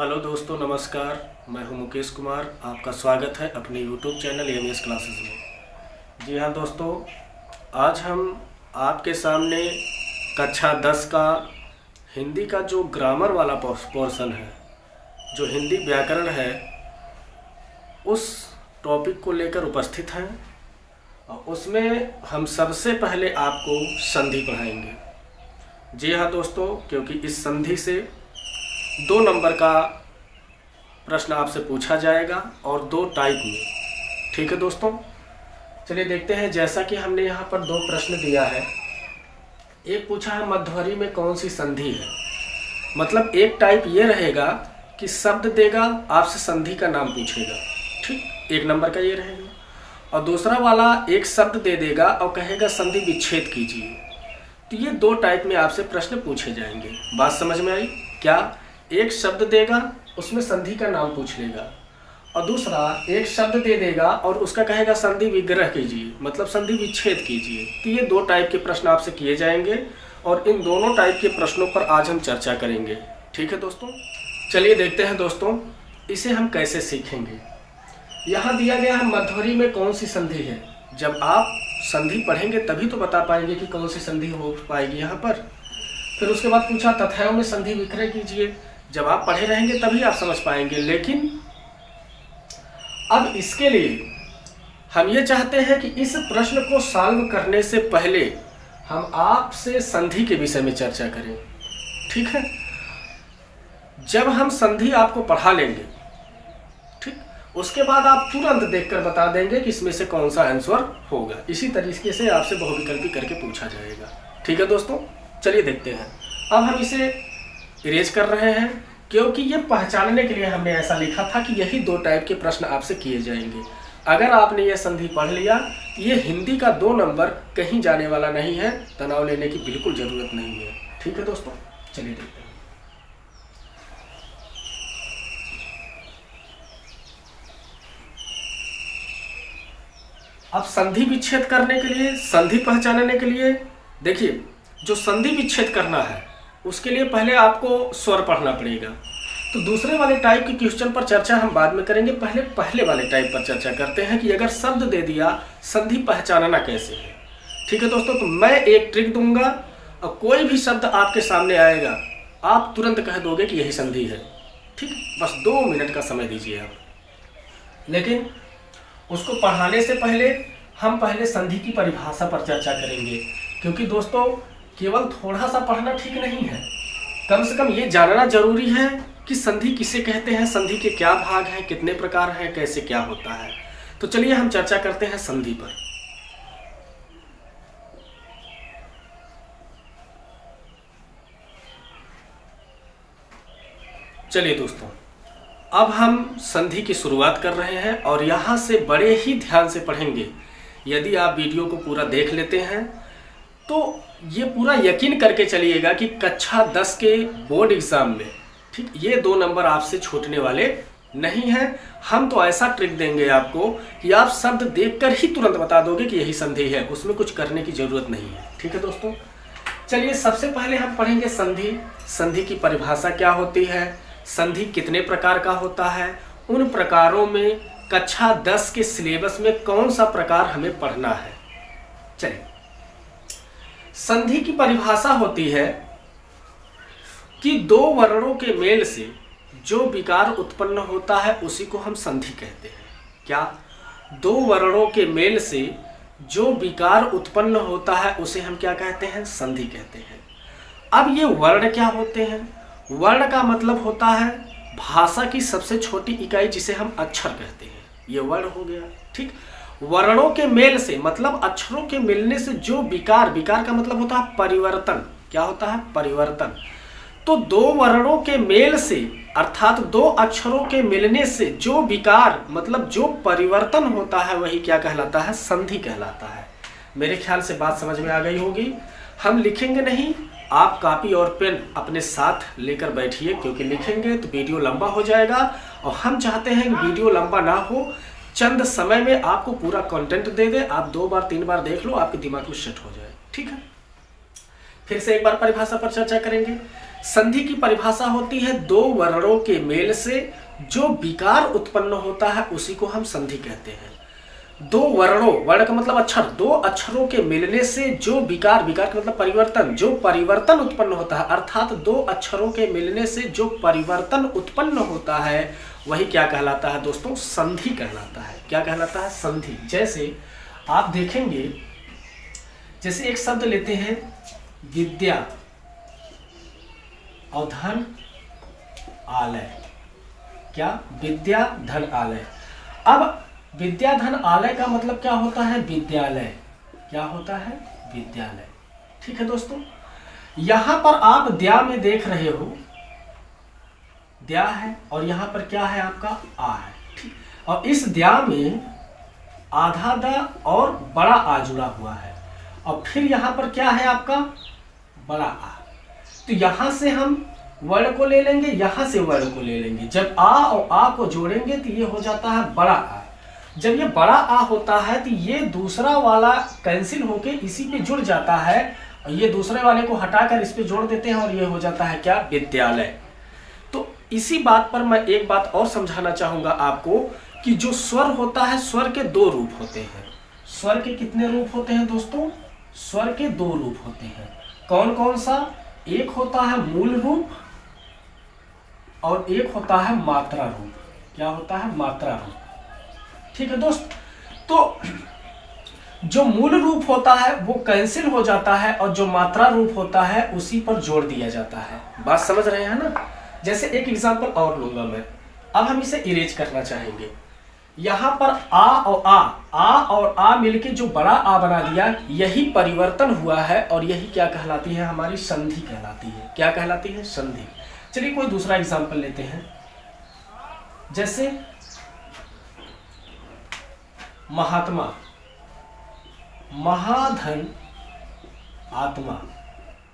Hello दोस्तों, नमस्कार। मैं हूं मुकेश कुमार। आपका स्वागत है अपने यूट्यूब चैनल एमएस क्लासेस में। जी हाँ दोस्तों, आज हम आपके सामने कक्षा 10 का हिंदी का जो ग्रामर वाला पोर्शन है, जो हिंदी व्याकरण है, उस टॉपिक को लेकर उपस्थित हैं। और उसमें हम सबसे पहले आपको संधि पढ़ाएंगे। जी हाँ दोस्तों, क्योंकि इस संधि से 2 नंबर का प्रश्न आपसे पूछा जाएगा और 2 टाइप में। ठीक है दोस्तों, चलिए देखते हैं। जैसा कि हमने यहाँ पर 2 प्रश्न दिया है। एक पूछा है मध्वरी में कौन सी संधि है। मतलब एक टाइप ये रहेगा कि शब्द देगा, आपसे संधि का नाम पूछेगा। ठीक, 1 नंबर का ये रहेगा। और दूसरा वाला एक शब्द दे देगा और कहेगा संधि विच्छेद कीजिए। तो ये 2 टाइप में आपसे प्रश्न पूछे जाएंगे। बात समझ में आई क्या? एक शब्द देगा, उसमें संधि का नाम पूछ लेगा, और दूसरा एक शब्द दे देगा और उसका कहेगा संधि विग्रह कीजिए, मतलब संधि विच्छेद कीजिए। तो ये 2 टाइप के प्रश्न आपसे किए जाएंगे और इन दोनों टाइप के प्रश्नों पर आज हम चर्चा करेंगे। ठीक है दोस्तों, चलिए देखते हैं दोस्तों इसे हम कैसे सीखेंगे। यहाँ दिया गया है मध्वरी में कौन सी संधि है। जब आप संधि पढ़ेंगे तभी तो बता पाएंगे कि कौन सी संधि हो पाएगी यहाँ पर। फिर उसके बाद पूछा तथायों में संधि विक्रय कीजिए। जब आप पढ़े रहेंगे तभी आप समझ पाएंगे। लेकिन अब इसके लिए हम ये चाहते हैं कि इस प्रश्न को सॉल्व करने से पहले हम आपसे संधि के विषय में चर्चा करें। ठीक है, जब हम संधि आपको पढ़ा लेंगे, ठीक, उसके बाद आप तुरंत देखकर बता देंगे कि इसमें से कौन सा आंसर होगा। इसी तरीके से आपसे बहुविकल्पी करके पूछा जाएगा। ठीक है दोस्तों, चलिए देखते हैं। अब हम इसे इरेज कर रहे हैं क्योंकि ये पहचानने के लिए हमने ऐसा लिखा था कि यही 2 टाइप के प्रश्न आपसे किए जाएंगे। अगर आपने ये संधि पढ़ लिया, ये हिंदी का 2 नंबर कहीं जाने वाला नहीं है। तनाव लेने की बिल्कुल ज़रूरत नहीं है। ठीक है दोस्तों, चलिए देखते हैं। अब संधि विच्छेद करने के लिए, संधि पहचानने के लिए, देखिए जो संधि विच्छेद करना है उसके लिए पहले आपको स्वर पढ़ना पड़ेगा। तो दूसरे वाले टाइप के क्वेश्चन पर चर्चा हम बाद में करेंगे। पहले वाले टाइप पर चर्चा करते हैं कि अगर शब्द दे दिया, संधि पहचानना कैसे है। ठीक है दोस्तों, तो मैं एक ट्रिक दूंगा और कोई भी शब्द आपके सामने आएगा, आप तुरंत कह दोगे कि यही संधि है। ठीक, बस 2 मिनट का समय दीजिए आप। लेकिन उसको पढ़ाने से पहले हम पहले संधि की परिभाषा पर चर्चा करेंगे, क्योंकि दोस्तों केवल थोड़ा सा पढ़ना ठीक नहीं है। कम से कम ये जानना जरूरी है कि संधि किसे कहते हैं, संधि के क्या भाग हैं, कितने प्रकार हैं, कैसे क्या होता है। तो चलिए हम चर्चा करते हैं संधि पर। चलिए दोस्तों, अब हम संधि की शुरुआत कर रहे हैं और यहाँ से बड़े ही ध्यान से पढ़ेंगे। यदि आप वीडियो को पूरा देख लेते हैं तो ये पूरा यकीन करके चलिएगा कि कक्षा 10 के बोर्ड एग्जाम में, ठीक, ये 2 नंबर आपसे छूटने वाले नहीं हैं। हम तो ऐसा ट्रिक देंगे आपको कि आप शब्द देखकर ही तुरंत बता दोगे कि यही संधि है, उसमें कुछ करने की जरूरत नहीं है। ठीक है दोस्तों, चलिए सबसे पहले हम पढ़ेंगे संधि। संधि की परिभाषा क्या होती है, संधि कितने प्रकार का होता है, उन प्रकारों में कक्षा 10 के सिलेबस में कौन सा प्रकार हमें पढ़ना है। चलिए, संधि की परिभाषा होती है कि 2 वर्णों के मेल से जो विकार उत्पन्न होता है उसी को हम संधि कहते हैं। क्या? 2 वर्णों के मेल से जो विकार उत्पन्न होता है उसे हम क्या कहते हैं? संधि कहते हैं। अब ये वर्ण क्या होते हैं? वर्ण का मतलब होता है भाषा की सबसे छोटी इकाई, जिसे हम अक्षर कहते हैं। ये वर्ण हो गया। ठीक, वर्णों के मेल से मतलब अक्षरों के मिलने से जो विकार, विकार का मतलब होता है परिवर्तन। क्या होता है? परिवर्तन। तो 2 वर्णों के मेल से अर्थात 2 अक्षरों के मिलने से जो विकार मतलब जो परिवर्तन होता है वही क्या कहलाता है? संधि कहलाता है। मेरे ख्याल से बात समझ में आ गई होगी। हम लिखेंगे नहीं, आप कॉपी और पेन अपने साथ लेकर बैठिए, क्योंकि लिखेंगे तो वीडियो लंबा हो जाएगा और हम चाहते हैं कि वीडियो लंबा ना हो, चंद समय में आपको पूरा कंटेंट दे दे। आप 2 बार 3 बार देख लो, आपके दिमाग में सेट हो जाए। ठीक है, फिर से एक बार परिभाषा पर चर्चा करेंगे। संधि की परिभाषा होती है दो वर्णों के मेल से जो विकार उत्पन्न होता है उसी को हम संधि कहते हैं। दो वर्णों, वर्ण का मतलब अक्षर, दो अक्षरों के मिलने से जो विकार, विकार का मतलब परिवर्तन, जो परिवर्तन उत्पन्न होता है, अर्थात दो अक्षरों के मिलने से जो परिवर्तन उत्पन्न होता है वही क्या कहलाता है दोस्तों? संधि कहलाता है। क्या कहलाता है? संधि। जैसे आप देखेंगे, जैसे एक शब्द लेते हैं विद्या और धन आलय। क्या? विद्या धन आलय। अब विद्या धन आलय का मतलब क्या होता है? विद्यालय। क्या होता है? विद्यालय। ठीक है दोस्तों, यहां पर आप द्या में देख रहे हो, द्या है और यहां पर क्या है आपका? आ है। ठीक, और इस द्या में आधा द और बड़ा आ जुड़ा हुआ है और फिर यहां पर क्या है आपका? बड़ा आ। तो यहां से हम वर्ण को ले लेंगे, यहां से वर्ण को ले लेंगे। जब आ और आ को जोड़ेंगे तो ये हो जाता है बड़ा आ। जब ये बड़ा आ होता है तो ये दूसरा वाला कैंसिल होके इसी पे जुड़ जाता है और ये दूसरे वाले को हटाकर इस पे जोड़ देते हैं और ये हो जाता है क्या? विद्यालय। तो इसी बात पर मैं एक बात और समझाना चाहूंगा आपको कि जो स्वर होता है, स्वर के दो रूप होते हैं। स्वर के कितने रूप होते हैं दोस्तों? स्वर के दो रूप होते हैं। कौन कौन सा? एक होता है मूल रूप और एक होता है मात्रा रूप। क्या होता है? मात्रा रूप। ठीक है दोस्त, तो जो मूल रूप होता है वो कैंसिल हो जाता है और जो मात्रा रूप होता है उसी पर जोड़ दिया जाता है। बात समझ रहे हैं ना? जैसे एक एग्जांपल और लूंगा मैं। अब हम इसे इरेज करना चाहेंगे। यहां पर आ और आ मिलके जो बड़ा आ बना दिया, यही परिवर्तन हुआ है और यही क्या कहलाती है? हमारी संधि कहलाती है। क्या कहलाती है? संधि। चलिए कोई दूसरा एग्जांपल लेते हैं। जैसे महात्मा, महाधन आत्मा।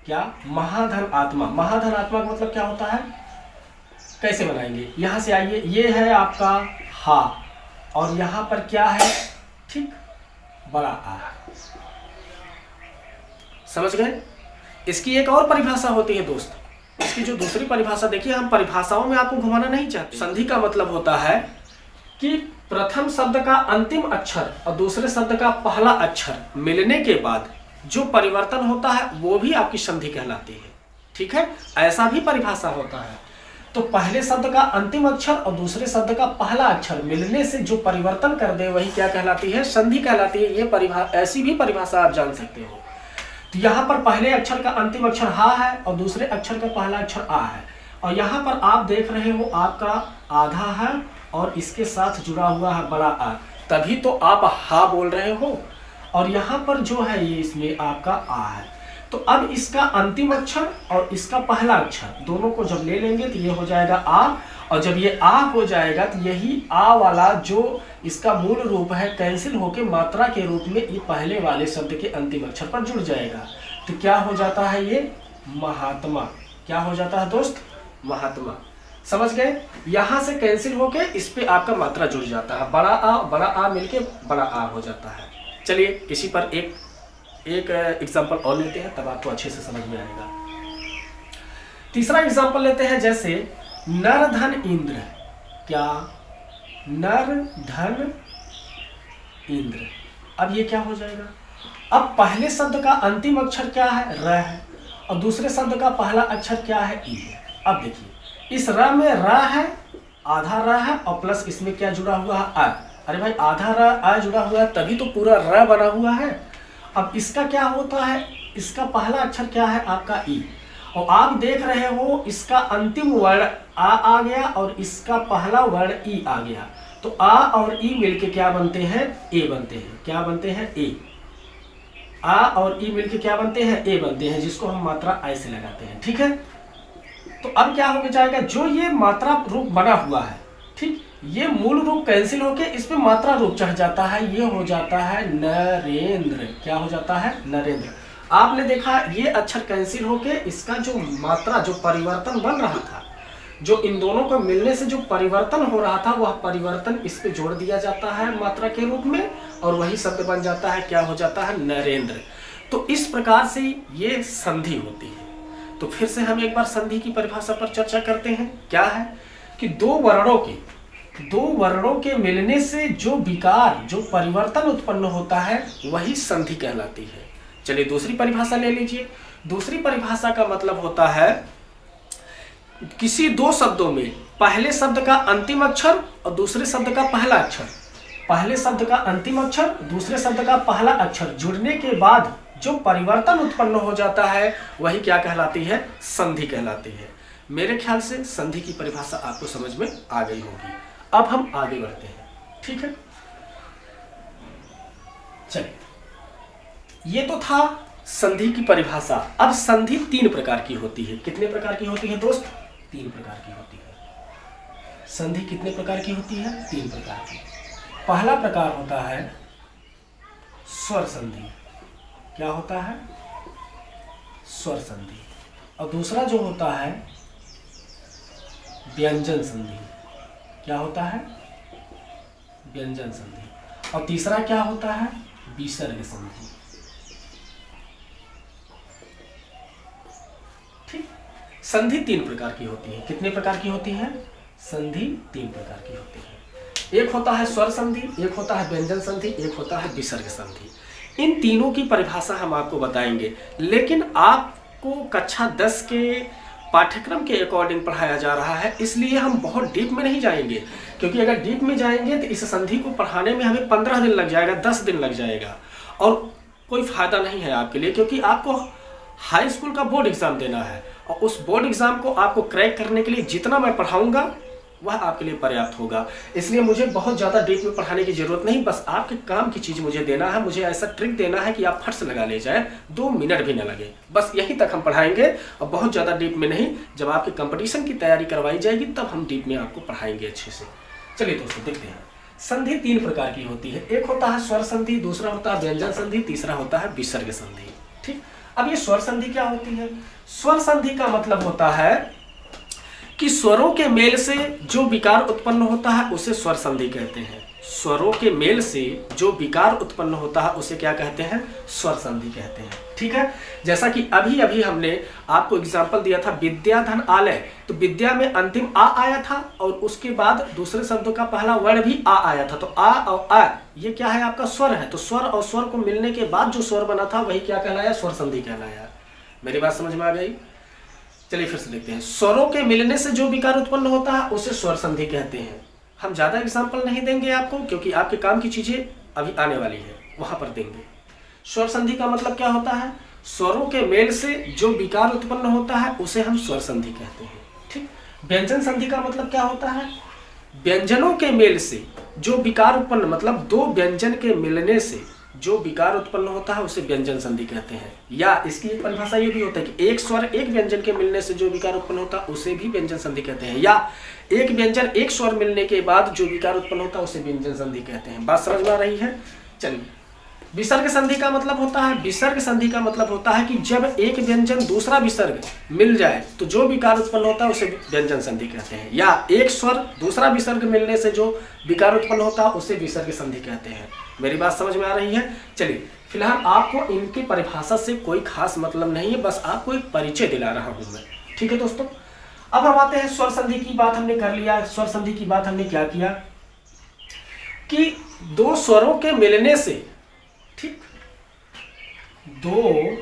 क्या? महाधन आत्मा। महाधन आत्मा का मतलब क्या होता है? कैसे बनाएंगे? यहां से आइए, ये है आपका हा और यहां पर क्या है? ठीक, बड़ा आ। समझ गए? इसकी एक और परिभाषा होती है दोस्त। इसकी जो दूसरी परिभाषा, देखिए हम परिभाषाओं में आपको घुमाना नहीं चाहते। संधि का मतलब होता है कि प्रथम शब्द का अंतिम अक्षर और दूसरे शब्द का पहला अक्षर मिलने के बाद जो परिवर्तन होता है वो भी आपकी संधि कहलाती है। ठीक है, ऐसा भी परिभाषा होता है। तो पहले शब्द का अंतिम अक्षर और दूसरे शब्द का पहला अक्षर मिलने से जो परिवर्तन कर दे वही क्या कहलाती है? संधि कहलाती है। ये ऐसी भी परिभाषा आप जान सकते हो। तो यहाँ पर पहले अक्षर का अंतिम अक्षर हा है और दूसरे अक्षर का पहला अक्षर आ है और यहाँ पर आप देख रहे हो आपका आधा है और इसके साथ जुड़ा हुआ है बड़ा आ, तभी तो आप हा बोल रहे हो। और यहाँ पर जो है ये इसमें आपका आ है। तो अब इसका अंतिम अक्षर और इसका पहला अक्षर दोनों को जब ले लेंगे तो ये हो जाएगा आ, और जब ये आ हो जाएगा तो यही आ वाला जो इसका मूल रूप है कैंसिल होके मात्रा के रूप में ये पहले वाले शब्द के अंतिम अक्षर पर जुड़ जाएगा। तो क्या हो जाता है? ये महात्मा। क्या हो जाता है दोस्त? महात्मा। समझ गए? यहां से कैंसिल होके इस पे आपका मात्रा जुड़ जाता है, बड़ा आ मिलके बड़ा आ हो जाता है। चलिए इसी पर एक एग्जांपल और लेते हैं, तब आपको अच्छे से समझ में आएगा। तीसरा एग्जांपल लेते हैं, जैसे नर धन इंद्र। क्या? नर धन इंद्र। अब ये क्या हो जाएगा? अब पहले शब्द का अंतिम अक्षर क्या है? र है और दूसरे शब्द का पहला अक्षर क्या है? ई है। अब देखिए इस र में र है, आधा र है और प्लस इसमें क्या जुड़ा हुआ है? आ। अरे भाई आधा र आ जुड़ा हुआ है तभी तो पूरा र बना हुआ है। अब इसका क्या होता है? इसका पहला अक्षर क्या है? आपका ई। और आप देख रहे हो इसका अंतिम वर्ण आ गया और इसका पहला वर्ण ई आ गया। तो आ और ई मिलके क्या बनते हैं? ए बनते हैं। क्या बनते हैं? ए। आ और ई मिलके क्या बनते हैं? ए बनते हैं, जिसको हम मात्रा आई से लगाते हैं। ठीक है, तो अब क्या हो जाएगा? जो ये मात्रा रूप बना हुआ है, ठीक, ये मूल रूप कैंसिल होके इस पे मात्रा रूप चढ़ जाता है, ये हो जाता है नरेंद्र। क्या हो जाता है? नरेंद्र। आपने देखा ये अक्षर कैंसिल होके इसका जो मात्रा, जो परिवर्तन बन रहा था, जो इन दोनों को मिलने से जो परिवर्तन हो रहा था, वह परिवर्तन इस पे जोड़ दिया जाता है मात्रा के रूप में और वही शब्द बन जाता है। क्या हो जाता है? नरेंद्र। तो इस प्रकार से ये संधि होती है। तो फिर से हम एक बार संधि की परिभाषा पर चर्चा करते हैं। क्या है कि दो वर्णों के मिलने से जो विकार, जो परिवर्तन उत्पन्न होता है वही संधि कहलाती है। चलिए दूसरी परिभाषा ले लीजिए। दूसरी परिभाषा का मतलब होता है किसी दो शब्दों में पहले शब्द का अंतिम अक्षर और दूसरे शब्द का पहला अक्षर, पहले शब्द का अंतिम अक्षर, दूसरे शब्द का पहला अक्षर जुड़ने के बाद जो परिवर्तन उत्पन्न हो जाता है वही क्या कहलाती है? संधि कहलाती है। मेरे ख्याल से संधि की परिभाषा आपको समझ में आ गई होगी। अब हम आगे बढ़ते हैं, ठीक है। चलिए, ये तो था संधि की परिभाषा। अब संधि तीन प्रकार की होती है। कितने प्रकार की होती है दोस्त? तीन प्रकार की होती है। संधि कितने प्रकार की होती है? तीन प्रकार की। पहला प्रकार होता है स्वर संधि। क्या होता है? स्वर संधि। और दूसरा जो होता है व्यंजन संधि। क्या होता है? व्यंजन संधि। और तीसरा क्या होता है? विसर्ग संधि। ठीक। संधि तीन प्रकार की होती है। कितने प्रकार की होती है? संधि तीन प्रकार की होती है। एक होता है स्वर संधि, एक होता है व्यंजन संधि, एक होता है विसर्ग संधि। इन तीनों की परिभाषा हम आपको बताएंगे, लेकिन आपको कक्षा 10 के पाठ्यक्रम के अकॉर्डिंग पढ़ाया जा रहा है, इसलिए हम बहुत डीप में नहीं जाएंगे। क्योंकि अगर डीप में जाएंगे तो इस संधि को पढ़ाने में हमें 15 दिन लग जाएगा, 10 दिन लग जाएगा, और कोई फायदा नहीं है आपके लिए। क्योंकि आपको हाई स्कूल का बोर्ड एग्जाम देना है, और उस बोर्ड एग्जाम को आपको क्रैक करने के लिए जितना मैं पढ़ाऊंगा वह आपके लिए पर्याप्त होगा। इसलिए मुझे बहुत ज़्यादा डीप में पढ़ाने की जरूरत नहीं। बस आपके काम की चीज़ मुझे देना है। मुझे ऐसा ट्रिक देना है कि आप फट से लगा ले जाए, 2 मिनट भी न लगे। बस यहीं तक हम पढ़ाएंगे, और बहुत ज़्यादा डीप में नहीं। जब आपके कंपटीशन की तैयारी करवाई जाएगी तब हम डीप में आपको पढ़ाएंगे अच्छे से। चलिए दोस्तों, देखते हैं। संधि तीन प्रकार की होती है। एक होता है स्वर संधि, दूसरा होता है व्यंजन संधि, तीसरा होता है विसर्ग संधि। ठीक। अब ये स्वर संधि क्या होती है? स्वर संधि का मतलब होता है कि स्वरों के मेल से जो विकार उत्पन्न होता है उसे स्वर संधि कहते हैं। स्वरों के मेल से जो विकार उत्पन्न होता है उसे क्या कहते हैं? स्वर संधि कहते हैं। ठीक है। जैसा कि अभी अभी हमने आपको एग्जाम्पल दिया था विद्याधन आलय, तो विद्या में अंतिम आ आया था और उसके बाद दूसरे शब्दों का पहला वर्ण भी आ आया था। तो आ और आ ये क्या है? आपका स्वर है। तो स्वर और स्वर को मिलने के बाद जो स्वर बना था वही क्या कहलाया? स्वर संधि कहलाया। मेरी बात समझ में आ गई? चलिए फिर से देखते हैं। स्वरों के मिलने से जो विकार उत्पन्न होता है उसे स्वर संधि कहते हैं। हम ज्यादा एग्जाम्पल नहीं देंगे आपको, क्योंकि आपके काम की चीजें अभी आने वाली है, वहां पर देंगे। स्वर संधि का मतलब क्या होता है? स्वरों के मेल से जो विकार उत्पन्न होता है उसे हम स्वर संधि कहते हैं। ठीक। व्यंजन संधि का मतलब क्या होता है? व्यंजनों के मेल से जो विकार उत्पन्न, मतलब दो व्यंजन के मिलने से जो विकार उत्पन्न होता है उसे व्यंजन संधि कहते हैं। या इसकी एक परिभाषा ये भी होता है कि एक स्वर एक व्यंजन के मिलने से जो विकार उत्पन्न होता है उसे भी व्यंजन संधि कहते हैं। या एक व्यंजन एक स्वर मिलने के बाद जो विकार उत्पन्न होता है उसे व्यंजन संधि कहते हैं। बात समझ में आ रही है? चलिए, विसर्ग संधि का मतलब होता है, विसर्ग संधि का मतलब होता है कि जब एक व्यंजन दूसरा विसर्ग मिल जाए तो जो विकार उत्पन्न होता है उसे व्यंजन संधि कहते हैं। या एक स्वर दूसरा विसर्ग मिलने से जो विकार उत्पन्न होता है उसे विसर्ग संधि कहते हैं। मेरी बात समझ में आ रही है? चलिए, फिलहाल आपको इनकी परिभाषा से कोई खास मतलब नहीं है, बस आपको एक परिचय दिला रहा हूं मैं। ठीक है दोस्तों, अब हम आते हैं स्वर संधि की बात हमने कर लिया। स्वर संधि की बात हमने क्या किया कि दो स्वरों के मिलने से, ठीक, दो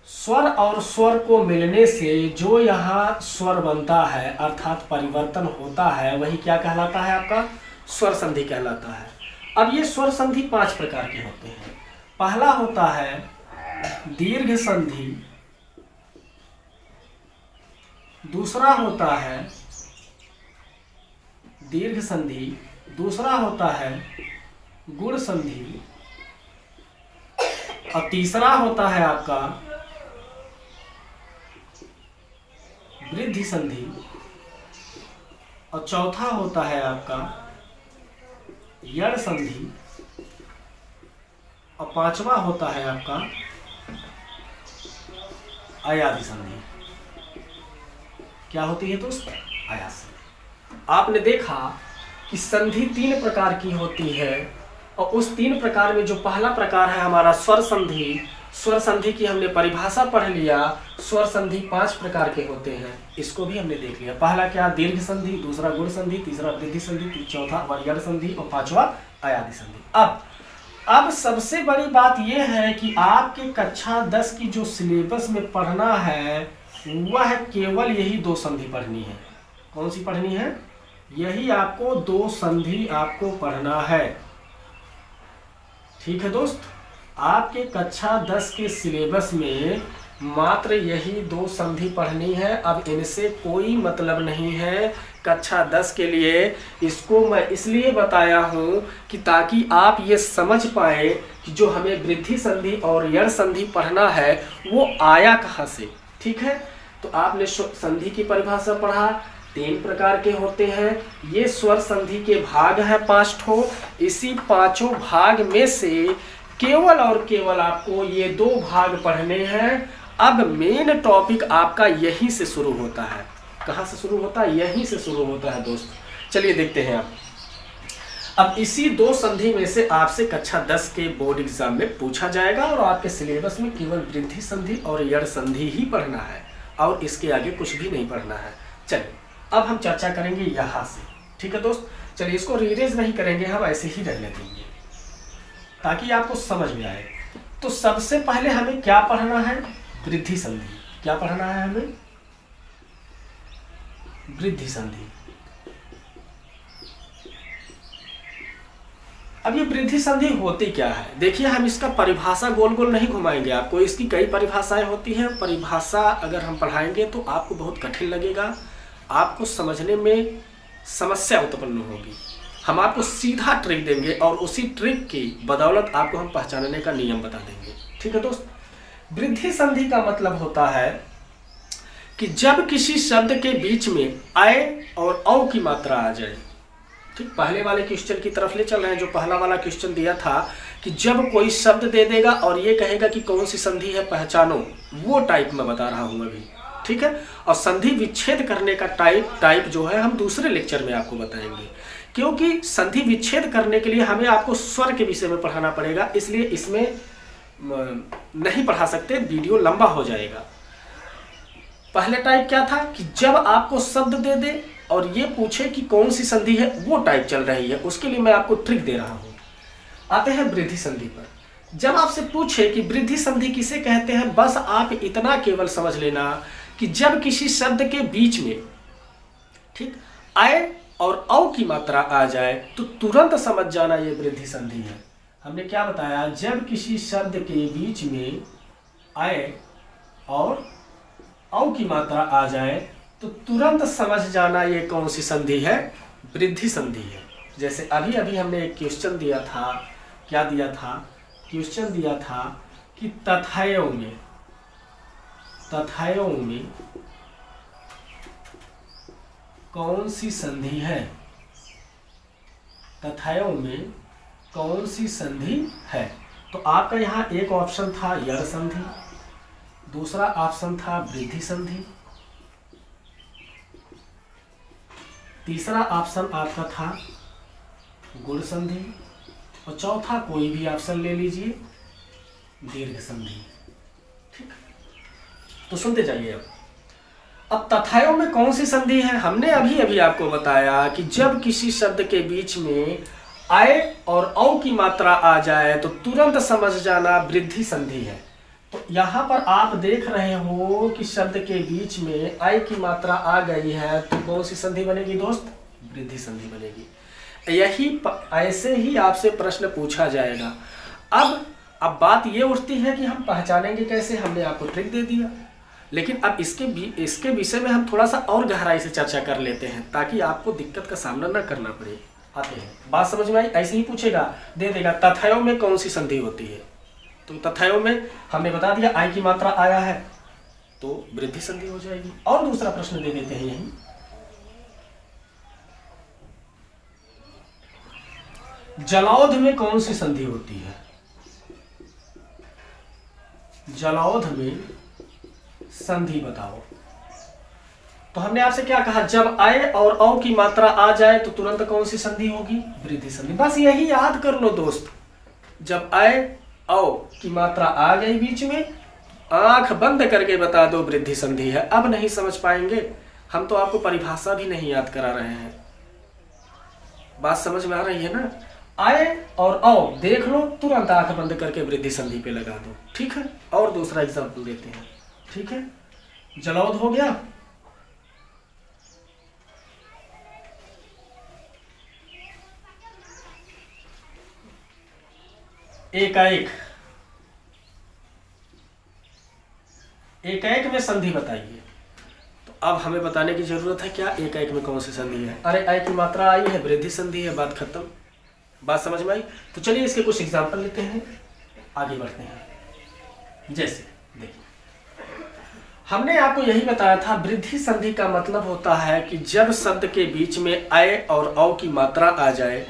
स्वर और स्वर को मिलने से जो यहाँ स्वर बनता है अर्थात परिवर्तन होता है वही क्या कहलाता है? आपका स्वर संधि कहलाता है। अब ये स्वर संधि 5 प्रकार के होते हैं। पहला होता है दीर्घ संधि, दूसरा होता है दीर्घ संधि, दूसरा होता है गुण संधि, और तीसरा होता है आपका वृद्धि संधि, और चौथा होता है आपका यण संधि, और पांचवा होता है आपका अयादि संधि। क्या होती है दोस्त? अयादि संधि। आपने देखा कि संधि 3 प्रकार की होती है, और उस 3 प्रकार में जो पहला प्रकार है हमारा स्वर संधि, स्वर संधि की हमने परिभाषा पढ़ लिया। स्वर संधि 5 प्रकार के होते हैं, इसको भी हमने देख लिया। पहला क्या, दीर्घ संधि, दूसरा गुण संधि, तीसरा वृद्धि संधि, चौथा वर्गीय संधि और 5वां अयादि संधि। अब सबसे बड़ी बात यह है कि आपके कक्षा 10 की जो सिलेबस में पढ़ना है वह केवल यही 2 संधि पढ़नी है। कौन सी पढ़नी है? यही आपको 2 संधि आपको पढ़ना है। ठीक है दोस्त, आपके कक्षा 10 के सिलेबस में मात्र यही 2 संधि पढ़नी है। अब इनसे कोई मतलब नहीं है कक्षा 10 के लिए। इसको मैं इसलिए बताया हूँ कि ताकि आप ये समझ पाए कि जो हमें वृद्धि संधि और यण संधि पढ़ना है वो आया कहाँ से। ठीक है, तो आपने संधि की परिभाषा पढ़ा, 3 प्रकार के होते हैं। ये स्वर संधि के भाग हैं 5 ठो। इसी 5 भाग में से केवल और केवल आपको ये 2 भाग पढ़ने हैं। अब मेन टॉपिक आपका यहीं से शुरू होता है। कहाँ से शुरू होता है? यहीं से शुरू होता है दोस्त। चलिए देखते हैं आप। अब इसी 2 संधि में से आपसे कक्षा 10 के बोर्ड एग्जाम में पूछा जाएगा और आपके सिलेबस में केवल वृद्धि संधि और यण संधि ही पढ़ना है और इसके आगे कुछ भी नहीं पढ़ना है। चलिए अब हम चर्चा करेंगे यहाँ से। ठीक है दोस्त, चलिए इसको रीरेज नहीं करेंगे, हम ऐसे ही रहने देंगे ताकि आपको समझ में आए। तो सबसे पहले हमें क्या पढ़ना है? वृद्धि संधि। क्या पढ़ना है हमें? वृद्धि संधि। अब ये वृद्धि संधि होती क्या है? देखिए, हम इसका परिभाषा गोल गोल नहीं घुमाएंगे आपको। इसकी कई परिभाषाएं होती हैं। परिभाषा अगर हम पढ़ाएंगे तो आपको बहुत कठिन लगेगा, आपको समझने में समस्या उत्पन्न होगी। हम आपको सीधा ट्रिक देंगे और उसी ट्रिक की बदौलत आपको हम पहचानने का नियम बता देंगे। ठीक है दोस्त, वृद्धि संधि का मतलब होता है कि जब किसी शब्द के बीच में आय और औ की मात्रा आ जाए। ठीक, पहले वाले क्वेश्चन की तरफ ले चल रहे हैं। जो पहला वाला क्वेश्चन दिया था कि जब कोई शब्द दे देगा और ये कहेगा कि कौन सी संधि है पहचानो, वो टाइप मैं बता रहा हूं अभी। ठीक है, और संधि विच्छेद करने का टाइप जो है हम दूसरे लेक्चर में आपको बताएंगे, क्योंकि संधि विच्छेद करने के लिए हमें आपको स्वर के विषय में पढ़ाना पड़ेगा, इसलिए इसमें नहीं पढ़ा सकते, वीडियो लंबा हो जाएगा। पहले टाइप क्या था कि जब आपको शब्द दे दे और ये पूछे कि कौन सी संधि है, वो टाइप चल रही है। उसके लिए मैं आपको ट्रिक दे रहा हूं। आते हैं वृद्धि संधि पर। जब आपसे पूछे कि वृद्धि संधि किसे कहते हैं, बस आप इतना केवल समझ लेना कि जब किसी शब्द के बीच में ठीक आय और औ की मात्रा आ जाए तो तुरंत समझ जाना ये वृद्धि संधि है। हमने क्या बताया? जब किसी शब्द के बीच में आय और औ की मात्रा आ जाए तो तुरंत समझ जाना ये कौन सी संधि है? वृद्धि संधि है। जैसे अभी अभी हमने एक क्वेश्चन दिया था। क्या दिया था? क्वेश्चन दिया था कि तथायों में कौन सी संधि है? तथायों में कौन सी संधि है? तो आपका यहाँ एक ऑप्शन था यण संधि, दूसरा ऑप्शन था वृद्धि संधि, तीसरा ऑप्शन आपका था गुण संधि और चौथा कोई भी ऑप्शन ले लीजिए, दीर्घ संधि। ठीक, तो सुनते जाइए। अब तथायों में कौन सी संधि है? हमने अभी अभी आपको बताया कि जब किसी शब्द के बीच में आय और औ की मात्रा आ जाए तो तुरंत समझ जाना वृद्धि संधि है। तो यहाँ पर आप देख रहे हो कि शब्द के बीच में आय की मात्रा आ गई है तो कौन सी संधि बनेगी दोस्त? वृद्धि संधि बनेगी। यही ऐसे ही आपसे प्रश्न पूछा जाएगा। अब बात ये उठती है कि हम पहचानेंगे कैसे? हमने आपको ट्रिक दे दिया, लेकिन अब इसके विषय में हम थोड़ा सा और गहराई से चर्चा कर लेते हैं ताकि आपको दिक्कत का सामना न करना पड़े। आते हैं, बात समझ में आई? ऐसे ही पूछेगा, दे देगा तथायों में कौन सी संधि होती है, तो तथायों में हमने बता दिया आय की मात्रा आया है तो वृद्धि संधि हो जाएगी। और दूसरा प्रश्न दे देते हैं यही, जलौध में कौन सी संधि होती है? जलौध में संधि बताओ। तो हमने आपसे क्या कहा, जब आय और औ की मात्रा आ जाए तो तुरंत कौन सी संधि होगी, वृद्धि संधि। बस यही याद कर लो दोस्त, जब आय औ की मात्रा आ गई बीच में, आंख बंद करके बता दो वृद्धि संधि है। अब नहीं समझ पाएंगे, हम तो आपको परिभाषा भी नहीं याद करा रहे हैं। बात समझ में आ रही है ना। आय और औ देख लो, तुरंत आंख बंद करके वृद्धि संधि पे लगा दो, ठीक है। और दूसरा एग्जाम्पल देते हैं, ठीक है। जलौध हो गया, एकाएक, एकाएक में संधि बताइए। तो अब हमें बताने की जरूरत है क्या, एकाएक में कौन सी संधि है। अरे आय की मात्रा आई है, वृद्धि संधि है, बात खत्म। बात समझ में आई। तो चलिए इसके कुछ एग्जाम्पल लेते हैं, आगे बढ़ते हैं। जैसे देखिए, हमने आपको यही बताया था, वृद्धि संधि का मतलब होता है कि जब शब्द के बीच में आय और औ की मात्रा आ जाए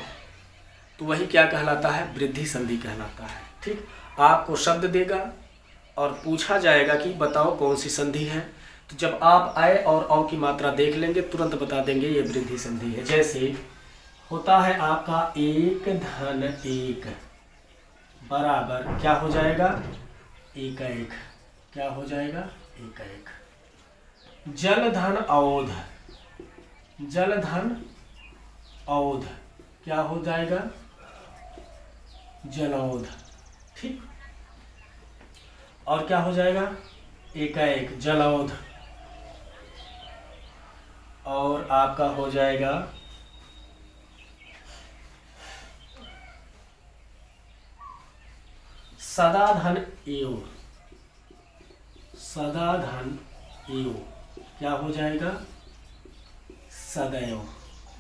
तो वही क्या कहलाता है, वृद्धि संधि कहलाता है। ठीक, आपको शब्द देगा और पूछा जाएगा कि बताओ कौन सी संधि है। तो जब आप आय और औ की मात्रा देख लेंगे तुरंत बता देंगे ये वृद्धि संधि है। जैसे होता है आपका एक धन एक बराबर क्या हो जाएगा, एकाएक। क्या हो जाएगा, एकाएक। जल धन औध, जल धन औध क्या हो जाएगा, जलौध। ठीक, और क्या हो जाएगा, एकाएक जलौध। और आपका हो जाएगा सदाधन एव, सदाधन एव क्या हो जाएगा, सदैव।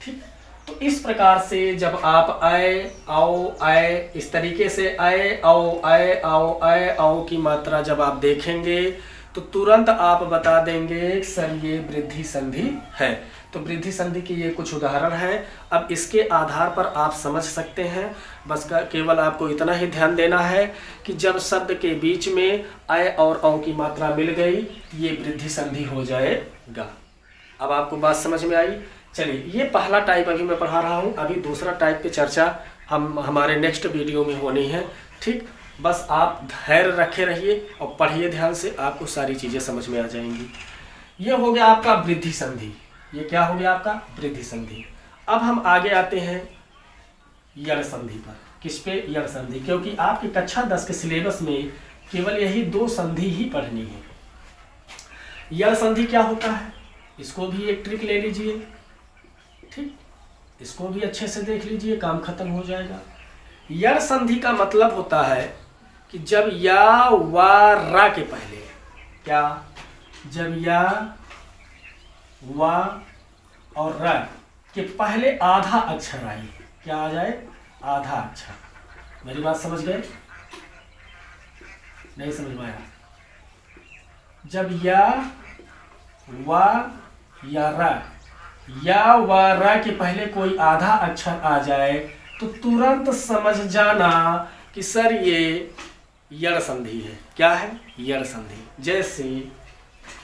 ठीक, तो इस प्रकार से जब आप आय औ आय, इस तरीके से आय औ आय औ आय औ की मात्रा जब आप देखेंगे तो तुरंत आप बता देंगे सर ये वृद्धि संधि है। तो वृद्धि संधि की ये कुछ उदाहरण हैं। अब इसके आधार पर आप समझ सकते हैं। बस केवल आपको इतना ही ध्यान देना है कि जब शब्द के बीच में आय और औ की मात्रा मिल गई ये वृद्धि संधि हो जाएगा। अब आपको बात समझ में आई। चलिए, ये पहला टाइप अभी मैं पढ़ा रहा हूँ, अभी दूसरा टाइप की चर्चा हमारे नेक्स्ट वीडियो में होनी है। ठीक, बस आप धैर्य रखे रहिए और पढ़िए ध्यान से, आपको सारी चीज़ें समझ में आ जाएंगी। ये हो गया आपका वृद्धि संधि। ये क्या हो गया आपका, वृद्धि संधि। अब हम आगे आते हैं यण संधि पर। किस पे, यण संधि, क्योंकि आपकी कक्षा 10 के सिलेबस में केवल यही 2 संधि ही पढ़नी है। यण संधि क्या होता है, इसको भी एक ट्रिक ले लीजिए। ठीक, इसको भी अच्छे से देख लीजिए, काम खत्म हो जाएगा। यण संधि का मतलब होता है कि जब या वा रा के पहले क्या, जब या वा और रा के पहले आधा अक्षर आए, क्या आ जाए, आधा अक्षर। मेरी बात समझ गए, नहीं समझ में आया। जब या वा या रा, या वा रा के पहले कोई आधा अक्षर आ जाए तो तुरंत समझ जाना कि सर ये यण संधि है। क्या है, यण संधि।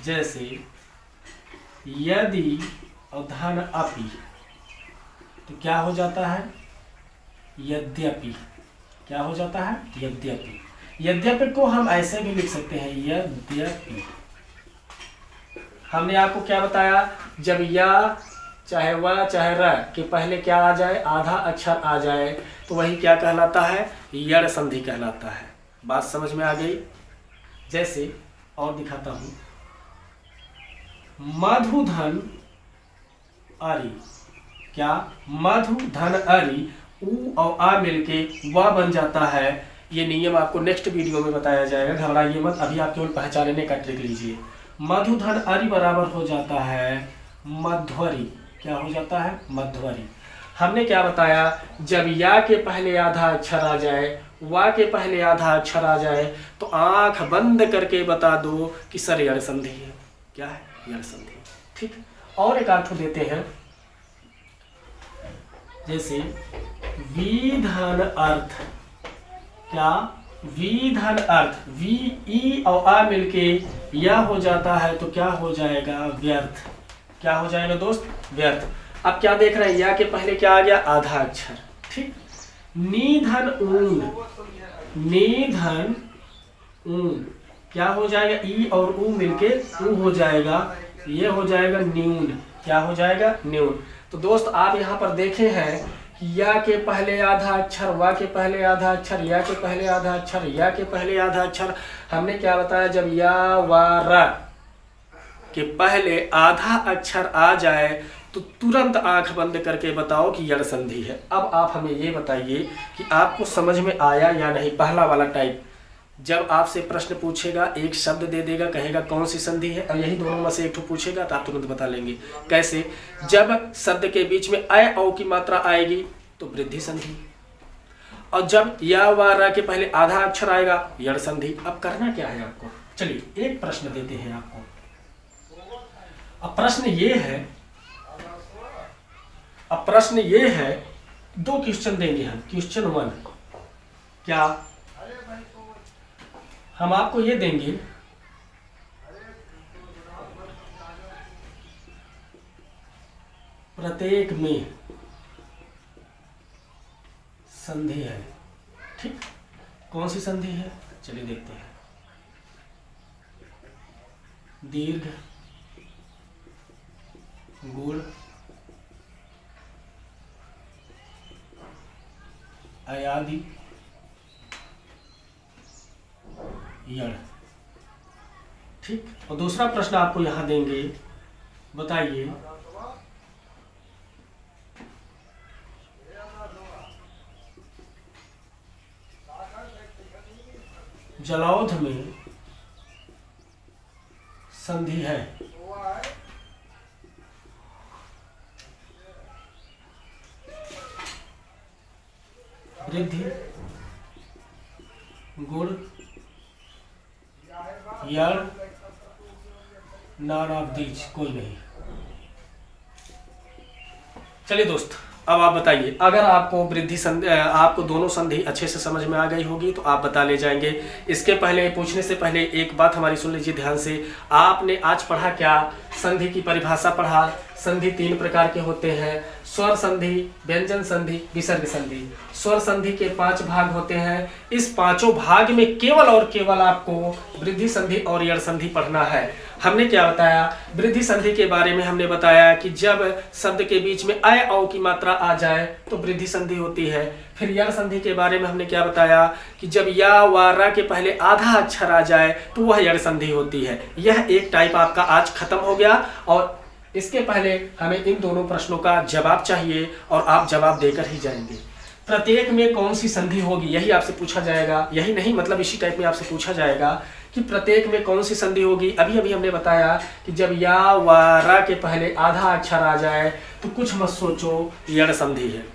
जैसे यदि और धन अपि, तो क्या हो जाता है, यद्यपि। क्या हो जाता है, यद्यपि। यद्यपि को हम ऐसे भी लिख सकते हैं, यद्यपि। हमने आपको क्या बताया, जब या चाहे वह चाहे र के पहले क्या आ जाए, आधा अक्षर आ जाए तो वही क्या कहलाता है, यण संधि कहलाता है। बात समझ में आ गई। जैसे और दिखाता हूं, मधुधन अरि, क्या, मधु धन अरि, उ और आ मिलके व बन जाता है। ये नियम आपको नेक्स्ट वीडियो में बताया जाएगा, घबराइए मत, अभी आप केवल पहचानने का ट्रिक लीजिए। मधुधन अरि बराबर हो जाता है मध्वरि। क्या हो जाता है, मध्वरि। हमने क्या बताया, जब या के पहले आधा अक्षर आ जाए, वा के पहले आधा अक्षर आ जाए तो आंख बंद करके बता दो कि सर यण संधि है। क्या है, यण संधि। ठीक, और एक अर्थ देते हैं। जैसे विधन अर्थ, क्या, विधन अर्थ, वी ई और आ मिलके या हो जाता है तो क्या हो जाएगा, व्यर्थ। क्या हो जाएगा दोस्त, व्यर्थ। अब क्या देख रहे हैं, या के पहले क्या आ गया, आधा अक्षर, ठीक। निधन ऊन, निधन ऊन क्या हो जाएगा, ई और ऊ मिलके ऊ हो जाएगा, ये हो जाएगा न्यून, क्या हो जाएगा, न्यून। तो दोस्त आप यहाँ पर देखे हैं कि या के पहले आधा अक्षर, वा के पहले आधा अक्षर, या के पहले आधा अक्षर, या के पहले आधा अक्षर। हमने क्या बताया, जब या वा रा के पहले आधा अक्षर आ जाए तो तुरंत आंख बंद करके बताओ कि यण संधि है। अब आप हमें ये बताइए कि आपको समझ में आया या नहीं। पहला वाला टाइप, जब आपसे प्रश्न पूछेगा, एक शब्द दे देगा, कहेगा कौन सी संधि है, और यही दोनों में से एक ठो पूछेगा तो आप तुरंत बता लेंगे। कैसे, जब शब्द के बीच में अ औ की मात्रा आएगी तो वृद्धि संधि, और जब या व र के पहले आधा अक्षर आएगा यण संधि। अब करना क्या है आपको, चलिए एक प्रश्न देते हैं आपको। अब प्रश्न ये है, दो क्वेश्चन देंगे हम। क्वेश्चन 1 क्या, हम आपको ये देंगे, प्रत्येक में संधि है, ठीक। कौन सी संधि है, चलिए देखते हैं। दीर्घ, गुण, अयादि, यण, ठीक। और दूसरा प्रश्न आपको यहां देंगे, बताइए जलौध में संधि है, वृद्धि, गुण, यण, नॉन ऑफ दीज, कोई नहीं। चलिए दोस्त, अब आप बताइए, अगर आपको वृद्धि संधि, आपको दोनों संधि अच्छे से समझ में आ गई होगी तो आप बता ले जाएंगे। इसके पहले पूछने से पहले एक बात हमारी सुन लीजिए ध्यान से। आपने आज पढ़ा क्या, संधि की परिभाषा पढ़ा। संधि 3 प्रकार के होते हैं, स्वर संधि, व्यंजन संधि, विसर्ग संधि। स्वर संधि के 5 भाग होते हैं। इस 5 भाग में केवल और केवल आपको वृद्धि संधि और यण संधि पढ़ना है। हमने क्या बताया, वृद्धि संधि के बारे में हमने बताया कि जब शब्द के बीच में अ औ की मात्रा आ जाए तो वृद्धि संधि होती है। फिर यण संधि के बारे में हमने क्या बताया कि जब या व र के पहले आधा अक्षर आ जाए तो वह यण संधि होती है। यह एक टाइप आपका आज खत्म हो गया, और इसके पहले हमें इन दोनों प्रश्नों का जवाब चाहिए और आप जवाब देकर ही जाएंगे। प्रत्येक में कौन सी संधि होगी, यही आपसे पूछा जाएगा। यही नहीं, मतलब इसी टाइप में आपसे पूछा जाएगा कि प्रत्येक में कौन सी संधि होगी। अभी अभी हमने बताया कि जब या व र के पहले आधा अक्षर आ जाए तो कुछ मत सोचो, यण संधि है।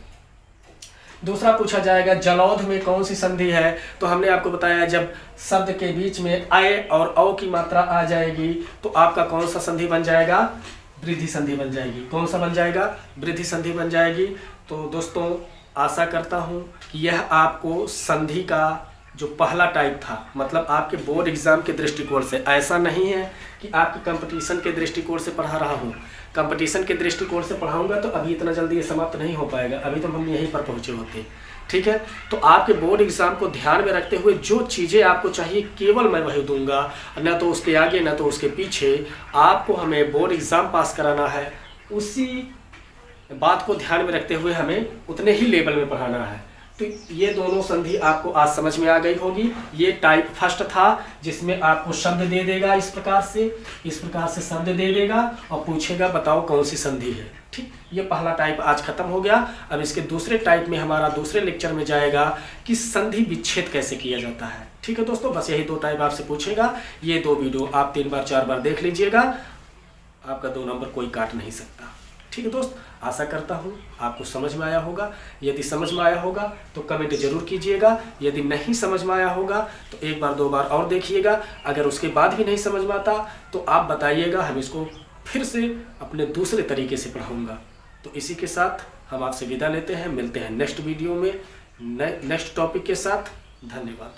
दूसरा पूछा जाएगा जलौध में कौन सी संधि है, तो हमने आपको बताया जब शब्द के बीच में अ और औ की मात्रा आ जाएगी तो आपका कौन सा संधि बन जाएगा, वृद्धि संधि बन जाएगी। कौन सा बन जाएगा, वृद्धि संधि बन जाएगी। तो दोस्तों आशा करता हूं कि यह आपको संधि का जो पहला टाइप था, मतलब आपके बोर्ड एग्जाम के दृष्टिकोण से, ऐसा नहीं है कि आपके कंपटीशन के दृष्टिकोण से पढ़ा रहा हूँ। कंपटीशन के दृष्टिकोण से पढ़ाऊंगा तो अभी इतना जल्दी ये समाप्त नहीं हो पाएगा, अभी तो हम यहीं पर पहुँचे होते। ठीक है, तो आपके बोर्ड एग्जाम को ध्यान में रखते हुए जो चीज़ें आपको चाहिए केवल मैं वही दूंगा, न तो उसके आगे न तो उसके पीछे। आपको हमें बोर्ड एग्जाम पास कराना है, उसी बात को ध्यान में रखते हुए हमें उतने ही लेवल में पढ़ाना है। तो ये दोनों संधि आपको आज समझ में आ गई होगी। ये टाइप फर्स्ट था जिसमें आपको शब्द दे देगा, इस प्रकार से शब्द दे देगा और पूछेगा बताओ कौन सी संधि है। ठीक, ये पहला टाइप आज खत्म हो गया। अब इसके दूसरे टाइप में हमारा दूसरे लेक्चर में जाएगा कि संधि विच्छेद कैसे किया जाता है। ठीक है दोस्तों, बस यही 2 टाइप आपसे पूछेगा। ये 2 वीडियो आप 3 बार 4 बार देख लीजिएगा, आपका 2 नंबर कोई काट नहीं सकता। ठीक है दोस्त, आशा करता हूँ आपको समझ में आया होगा। यदि समझ में आया होगा तो कमेंट जरूर कीजिएगा, यदि नहीं समझ में आया होगा तो 1 बार 2 बार और देखिएगा। अगर उसके बाद भी नहीं समझ में आता तो आप बताइएगा, हम इसको फिर से अपने दूसरे तरीके से पढ़ाऊँगा। तो इसी के साथ हम आपसे विदा लेते हैं, मिलते हैं नेक्स्ट वीडियो में नेक्स्ट टॉपिक के साथ। धन्यवाद।